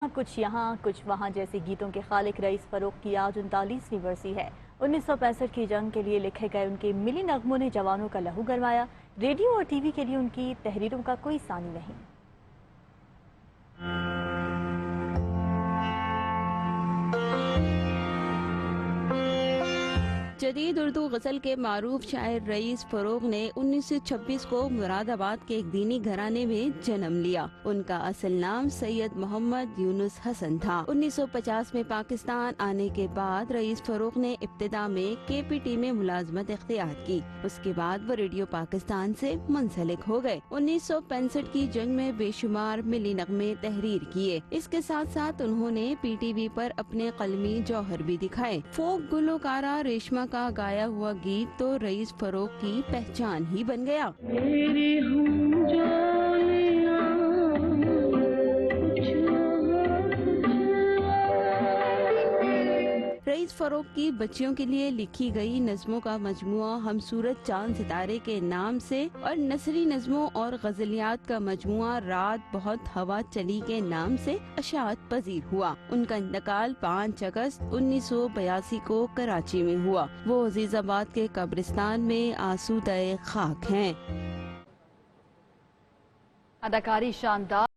کچھ یہاں کچھ وہاں جیسے گیتوں کے خالق رئیس فاروق کی آج 39ویں برسی ہے۔ 1965 کی جنگ کے لیے لکھے گئے ان کے ملی نغموں نے جوانوں کا لہو گرمایا۔ ریڈیو اور ٹی وی کے لیے ان کی تحریروں کا کوئی ثانی نہیں۔ جدید اردو غزل کے معروف شاعر رئیس فاروق نے 1926 کو مراد آباد کے ایک دینی گھرانے میں جنم لیا۔ ان کا اصل نام سید محمد یونس حسن تھا۔ 1950 میں پاکستان آنے کے بعد رئیس فاروق نے ابتدا میں KPT میں ملازمت اختیار کی۔ اس کے بعد وہ ریڈیو پاکستان سے منسلک ہو گئے۔ 1965 کی جنگ میں بے شمار ملی نغمے تحریر کیے۔ اس کے ساتھ ساتھ انہوں نے PTV پر اپنے قلمی جوہر بھی دکھائے۔ فوک گلوکارہ ریشما کا گایا ہوا گیت تو رئیس فاروق کی پہچان ہی بن گیا۔ رئیس فاروق کی بچیوں کے لیے لکھی گئی نظموں کا مجموعہ ہم صورت چاند ستارے کے نام سے اور نثری نظموں اور غزلیات کا مجموعہ رات بہت ہوا چلی کے نام سے اشاعت پذیر ہوا۔ ان کا انتقال 5 اگست 1982 کو کراچی میں ہوا۔ وہ عزیز آباد کے قبرستان میں آسودہ خاک ہیں۔ اداکاری شاندار